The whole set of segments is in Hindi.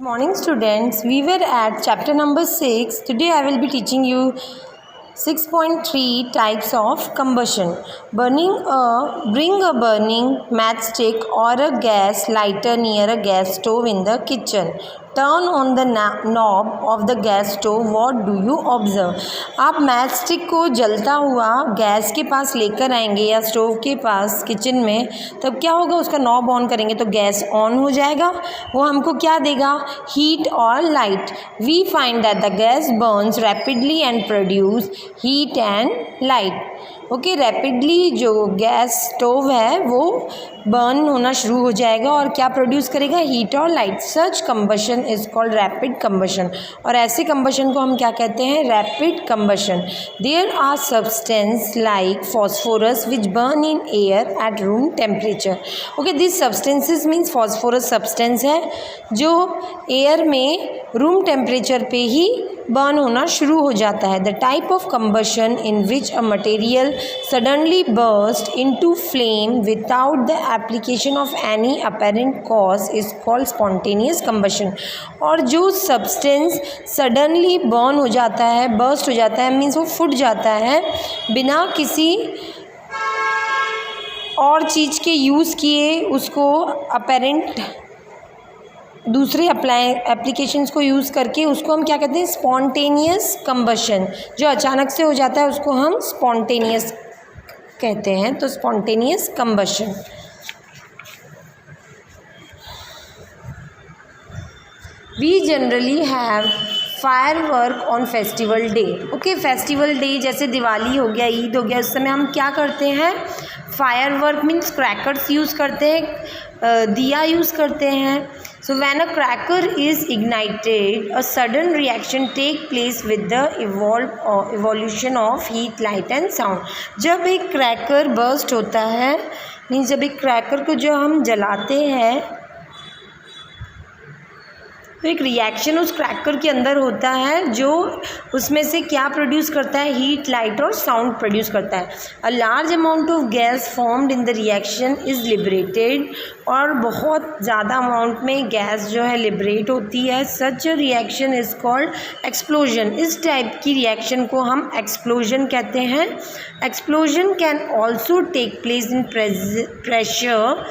Morning students, we were at chapter number 6. Today I will be teaching you 6.3 types of combustion. Bring a burning matchstick or a gas lighter near a gas stove in the kitchen. Turn on the knob of the gas stove. What do you observe? आप मैच स्टिक को जलता हुआ गैस के पास लेकर आएंगे या स्टोव के पास किचन में, तब क्या होगा? उसका नॉब ऑन करेंगे तो गैस ऑन हो जाएगा. वो हमको क्या देगा? हीट और light. We find that the gas burns rapidly and produce heat and light. Okay, rapidly जो गैस स्टोव है वो बर्न होना शुरू हो जाएगा और क्या प्रोड्यूस करेगा? हीट और light. Such combustion is called rapid combustion. और ऐसे कंबशन को हम क्या कहते हैं? Rapid combustion. There are substance like phosphorus which burn in air at room temperature. Okay, this substances means phosphorus substance है जो एयर में रूम टेम्परेचर पे ही बर्न होना शुरू हो जाता है. The type of combustion in which a material suddenly burst into flame without the application of any apparent cause is called spontaneous combustion. और जो सब्सटेंस सडनली बर्न हो जाता है, बर्स्ट हो जाता है, मीन्स वो फूट जाता है बिना किसी और चीज़ के यूज़ किए, उसको अपेरेंट दूसरे एप्लीकेशंस को यूज़ करके, उसको हम क्या कहते हैं? Spontaneous combustion. जो अचानक से हो जाता है उसको हम स्पॉन्टेनियस कहते हैं. तो spontaneous combustion. We generally have firework on festival day. Okay, festival day जैसे दिवाली हो गया, ईद हो गया, उस समय हम क्या करते हैं? फायरवर्क मीन्स क्रैकर्स यूज़ करते हैं, दिया यूज़ करते हैं. So when a cracker is ignited, a sudden reaction take place with the evolution of heat, light and sound. जब एक क्रैकर बर्स्ट होता है, मीन्स जब एक क्रैकर को जो हम जलाते हैं तो एक रिएक्शन उस क्रैकर के अंदर होता है जो उसमें से क्या प्रोड्यूस करता है? हीट, लाइट और साउंड प्रोड्यूस करता है. अ large amount of gas formed in the reaction is liberated. और बहुत ज़्यादा अमाउंट में गैस जो है लिबरेट होती है. Such reaction is called explosion. इस टाइप की रिएक्शन को हम एक्सप्लोजन कहते हैं. Explosion can also take place in pressure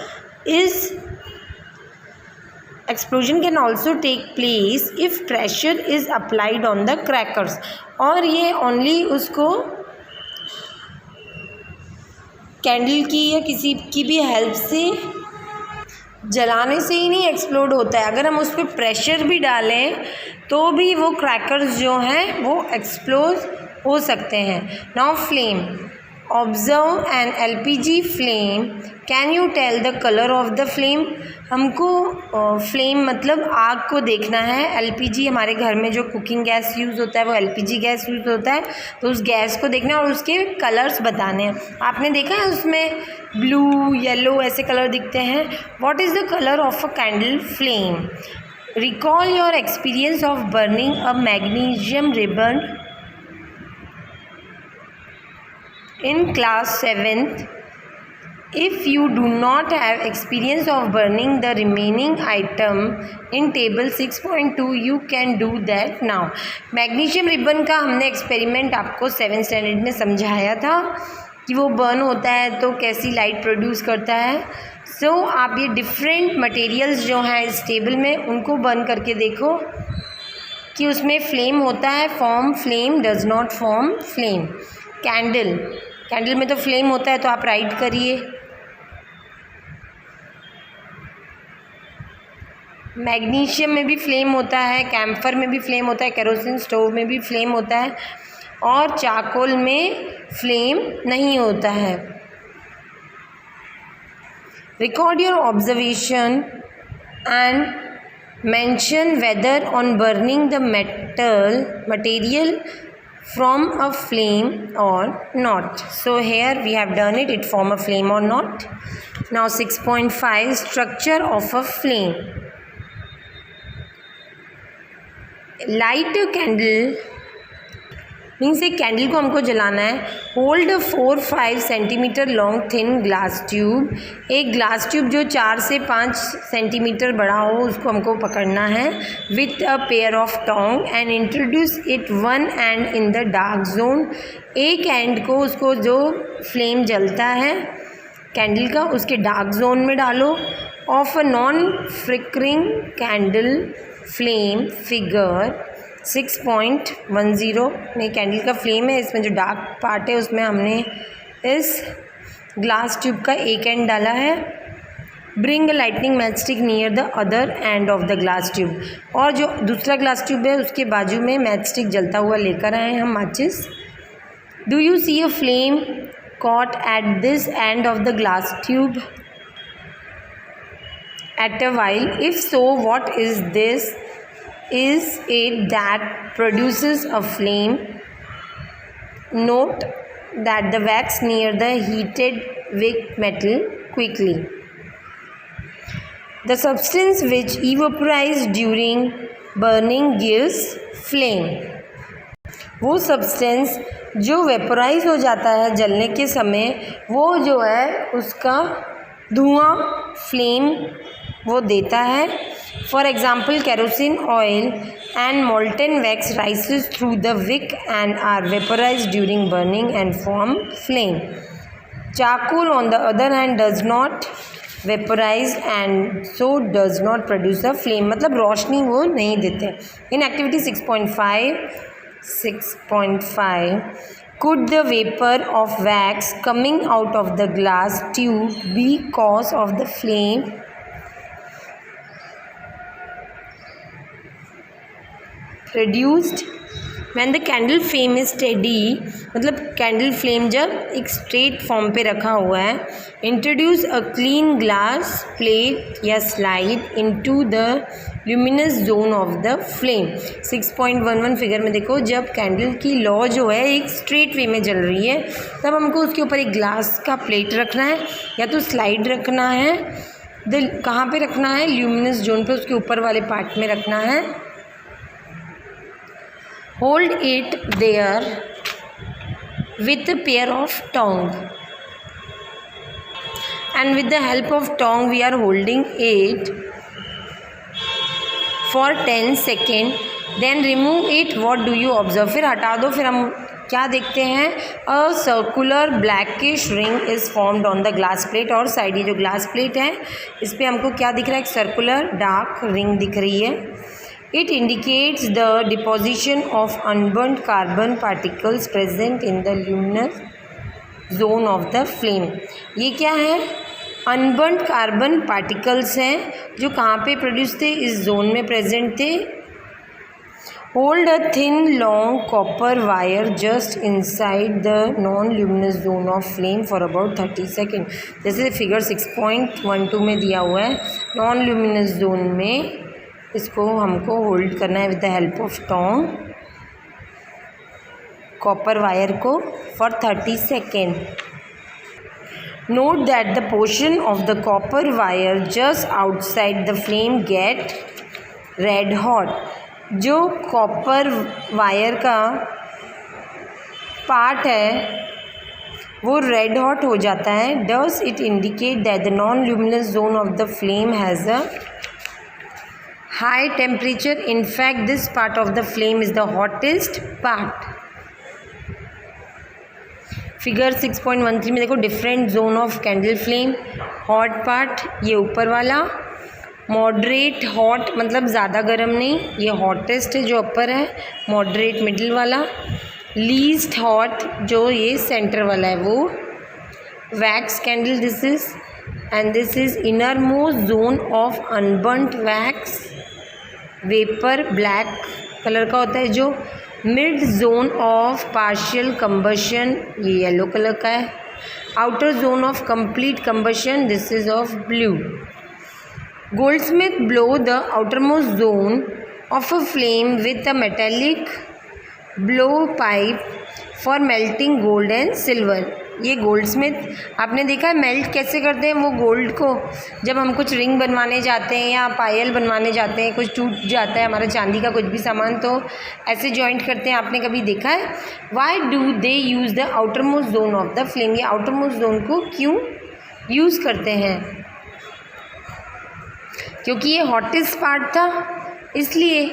is Explosion can also take place if pressure is applied on the crackers. और ये ओनली उसको कैंडल की या किसी की भी हेल्प से जलाने से ही नहीं एक्सप्लोड होता है. अगर हम उस पर प्रेशर भी डालें तो भी वो क्रैकर्स जो हैं वो एक्सप्लोड हो सकते हैं. Now flame. Observe an LPG flame. Can you tell the colour of the flame. हमको फ्लेम मतलब आग को देखना है. LPG हमारे घर में जो कुकिंग गैस यूज़ होता है वो LPG गैस यूज़ होता है. तो उस गैस को देखना है और उसके कलर्स बताने हैं. आपने देखा है उसमें ब्लू, येलो ऐसे कलर दिखते हैं. What is the colour of a candle flame. Recall your experience of burning a magnesium ribbon in class 7th. If you do not have experience of burning the remaining item in table 6.2, you can do that now. Magnesium ribbon का हमने एक्सपेरिमेंट आपको 7th स्टैंडर्ड में समझाया था कि वो बर्न होता है तो कैसी लाइट प्रोड्यूस करता है. सो आप ये डिफरेंट मटेरियल्स जो हैं इस टेबल में उनको बर्न करके देखो कि उसमें फ्लेम होता है. Form flame, does not form flame. Candle में तो फ्लेम होता है तो आप राइट करिए. मैग्नीशियम में भी फ्लेम होता है, कैम्फर में भी फ्लेम होता है, केरोसिन स्टोव में भी फ्लेम होता है और चारकोल में फ्लेम नहीं होता है. Record your observation and mention whether on burning the material from a flame or not. So here we have done it. It form a flame or not. Now 6.5 structure of a flame. Light a candle means एक कैंडल को हमको जलाना है। Hold 4-5 centimetre long thin glass tube, एक ग्लास ट्यूब जो 4 से 5 सेंटीमीटर बड़ा हो उसको हमको पकड़ना है with a pair of tong and introduce it one end in the dark zone, एक एंड को उसको जो फ्लेम जलता है कैंडल का उसके डार्क जोन में डालो। Of a non flickering candle flame figure 6.10 में कैंडल का फ्लेम है, इसमें जो डार्क पार्ट है उसमें हमने इस ग्लास ट्यूब का एक एंड डाला है। Bring a lightning match stick near the other end of the glass tube, और जो दूसरा ग्लास ट्यूब है उसके बाजू में मैच स्टिक जलता हुआ लेकर आए हम माचिस। Do you see a flame caught at this end of the glass tube at a while? If so, what is this? Is it that produces a flame? Note that the wax near the heated wick metal quickly. The substance which evaporizes during burning gives flame. वो सब्सटेंस जो वेपोराइज हो जाता है जलने के समय वो जो है उसका धुआं फ्लेम वो देता है। For example kerosene oil and molten wax rises through the wick and are vaporise during burning and form flame. Charcoal on the other hand does not vaporise and so does not produce a flame, मतलब रोशनी वो नहीं देते। In activity 6.5 could the vapor of wax coming out of the glass tube be cause of the flame? Produced when the candle flame is steady, मतलब कैंडल फ्लेम जब एक स्ट्रेट फॉर्म पे रखा हुआ है। Introduce a clean glass plate या slide into the luminous zone of the flame. 6.11 figure में देखो, जब कैंडल की लौ जो है एक स्ट्रेट वे में जल रही है तब हमको उसके ऊपर एक ग्लास का प्लेट रखना है या तो स्लाइड रखना है। कहाँ पे रखना है? ल्यूमिनस जोन पे, उसके ऊपर वाले पार्ट में रखना है। Hold it there with a pair of tongs, and with the help of tongs we are holding it for 10 seconds. Then remove it. What do you observe? फिर हटा दो। फिर हम क्या देखते हैं? A circular blackish ring is formed on the glass plate, और साइड ये जो ग्लास प्लेट है इस पर हमको क्या दिख रहा है? एक सर्कुलर डार्क रिंग दिख रही है। It indicates the deposition of unburnt carbon particles present in the luminous zone of the flame. ये क्या है? अनबर्नड कार्बन पार्टिकल्स हैं जो कहाँ पे प्रोड्यूस थे? इस जोन में प्रेजेंट थे। Hold a thin long copper wire just inside the non luminous zone of flame for about 30 second. जैसे फिगर 6.12 में दिया हुआ है, नॉन ल्यूमिनस जोन में इसको हमको होल्ड करना है with the help of tong, copper wire को, for 30 second. Note that the portion of the copper wire just outside the flame get red hot. जो कॉपर वायर का पार्ट है वो रेड हॉट हो जाता है। Does it indicate that the non luminous zone of the flame has a high temperature? In fact, this part of the flame is the hottest part. Figure 6.13 में देखो, different zone of candle flame. Hot part ये ऊपर वाला, मॉडरेट हॉट मतलब ज़्यादा गर्म नहीं, ये हॉटेस्ट है जो अपर है, मॉडरेट मिडिल वाला, लीस्ट हॉट जो ये सेंटर वाला है वो wax candle this is, and this is inner most zone of unburnt wax vapour black colour का होता है। जो mid zone of partial combustion ये येलो कलर का है। Outer zone of complete combustion this is of blue. Goldsmith blow the outer most zone of a flame with a metallic blow pipe for melting gold and silver. ये गोल्ड स्मिथ आपने देखा है मेल्ट कैसे करते हैं वो गोल्ड को, जब हम कुछ रिंग बनवाने जाते हैं या पायल बनवाने जाते हैं, कुछ टूट जाता है हमारा चांदी का कुछ भी सामान, तो ऐसे जॉइंट करते हैं, आपने कभी देखा है? Why do they use the outer most zone of the flame, ये आउटर मोस्ट जोन को क्यों यूज़ करते हैं? क्योंकि ये हॉटेस्ट पार्ट था इसलिए।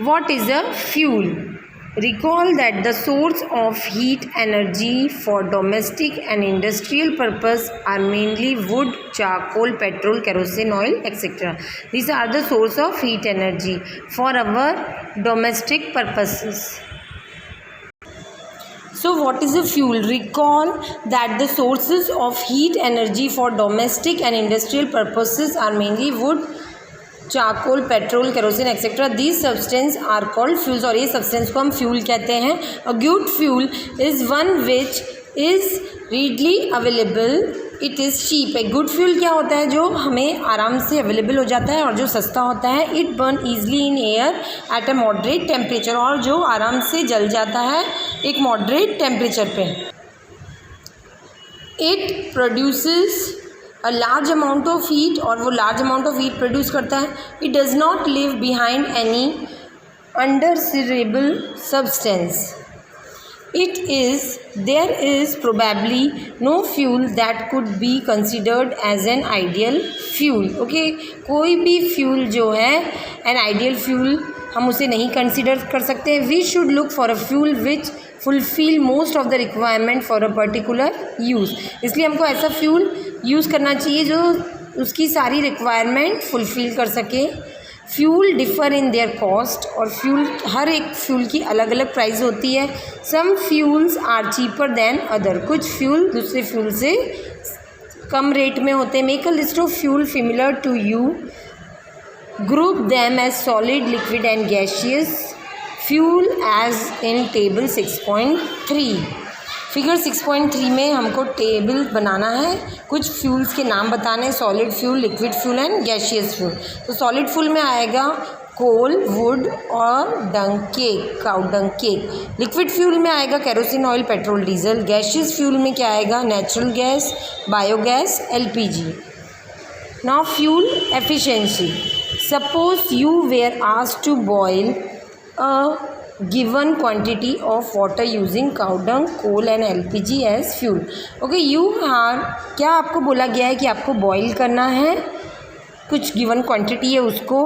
What is a fuel? Recall that the source of heat energy for domestic and industrial purpose are mainly wood, charcoal, petrol, kerosene oil, etc. These are the source of heat energy for our domestic purposes. So what is a fuel? Recall that the sources of heat energy for domestic and industrial purposes are mainly wood, charcoal, petrol, kerosene etcetera. These substance are called fuels, और ये सब्सटेंस को हम फ्यूल कहते हैं। A good fuel is one which is readily available, it is cheap. एक गुड फ्यूल क्या होता है? जो हमें आराम से अवेलेबल हो जाता है और जो सस्ता होता है। It burn easily in air at a moderate temperature, और जो आराम से जल जाता है एक मॉडरेट टेम्परेचर पे। It produces a large amount of heat, और वो large amount of heat produce करता है। It does not leave behind any undesirable substance. There is probably no fuel that could be considered as an ideal fuel. Okay, कोई भी फ्यूल जो है एन आइडियल फ्यूल हम उसे नहीं कंसिडर कर सकते। We should look for a fuel which fulfil most of the requirement for a particular use. इसलिए हमको ऐसा फ्यूल यूज़ करना चाहिए जो उसकी सारी रिक्वायरमेंट फुलफ़िल कर सके। Fuel differ in their cost, और फ्यूल हर एक फ्यूल की अलग अलग प्राइस होती है। Some fuels are cheaper than other, कुछ फ्यूल दूसरे फ्यूल से कम रेट में होते हैं। Make a list of fuel similar to you, group them as solid, liquid and gaseous fuel as in table 6.3। Figure 6.3 में हमको टेबल बनाना है, कुछ फ्यूल्स के नाम बताने हैं, solid fuel, liquid fuel and gaseous fuel. तो सॉलिड फ्यूल में आएगा कोल, वुड और dung cake, cow dung cake. Liquid fuel में आएगा kerosene oil, petrol, diesel. Gaseous fuel में क्या आएगा? Natural gas, biogas, LPG। Now fuel efficiency. Suppose you were asked to boil a given quantity of water using cow dung, coal and LPG as fuel. Okay, you are, क्या आपको बोला गया है कि आपको बॉईल करना है, कुछ गिवन क्वांटिटी है उसको,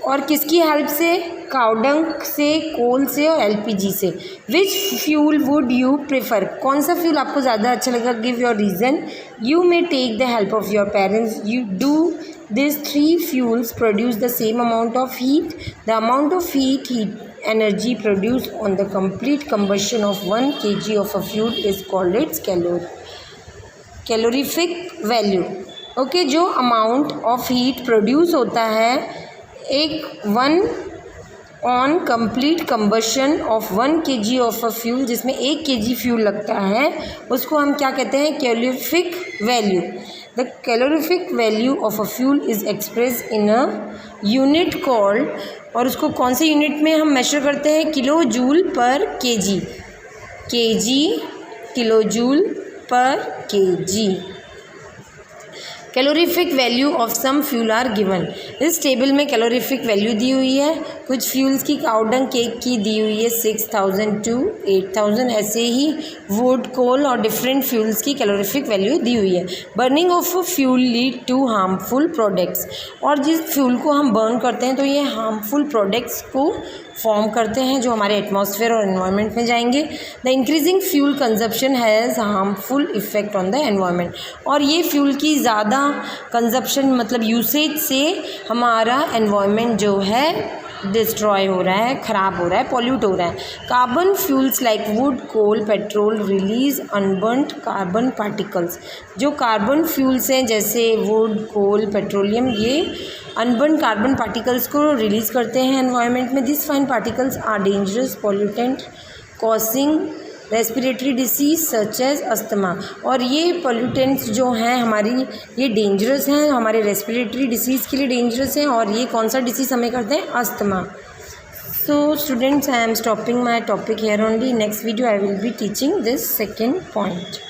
और किसकी हेल्प से? काउ डंग से, कोल से और LPG से। Which fuel would you prefer? कौन सा फ्यूल आपको ज़्यादा अच्छा लगा? Give your reason. You may take the help of your parents. You do these three fuels produce the same amount of heat. The amount of heat energy produced on the complete combustion of 1 kg of a fuel is called its calorific value. Okay, जो amount of heat produce होता है एक 1 on complete combustion of 1 kg of a fuel, जिसमें 1 kg फ्यूल लगता है, उसको हम क्या कहते हैं? Calorific value. The calorific value of a fuel is express in a unit called, और उसको कौन से यूनिट में हम मेजर करते हैं? किलो जूल पर kg, किलो जूल पर kg। Calorific value of some fuel are given. इस टेबल में कैलोरीफिक वैल्यू दी हुई है। कुछ फ्यूल्स की काउ डंग केक की दी हुई है 6000 to 8000, ऐसे ही वुड, कोल और डिफरेंट फ्यूल्स की कैलोरीफिक वैल्यू दी हुई है। Burning of fuel lead to harmful products, और जिस फ्यूल को हम बर्न करते हैं तो ये हार्मफुल प्रोडक्ट्स को फॉर्म करते हैं जो हमारे एटमॉस्फेयर और एनवायरनमेंट में जाएंगे। The increasing fuel consumption has harmful effect on the environment, और ये फ्यूल की ज़्यादा कंजप्शन मतलब यूसेज से हमारा एनवायरनमेंट जो है डिस्ट्रॉय हो रहा है, ख़राब हो रहा है, पॉल्यूट हो रहा है। Carbon fuels like wood, coal, petrol release unburned carbon particles. जो कार्बन फ्यूल्स हैं जैसे वुड, कोल, पेट्रोलियम, ये अनबर्न कार्बन पार्टिकल्स को रिलीज़ करते हैं एनवायरनमेंट में। This fine particles are dangerous pollutant causing respiratory disease such as asthma, और ये पॉल्यूटेंट्स जो हैं हमारी, ये डेंजरस हैं, हमारे रेस्पिरेटरी डिसीज़ के लिए डेंजरस हैं, और ये कौन सा डिसीज़ हमें करते हैं? Asthma. So students, I am stopping my topic here only. Next video I will be teaching this second point.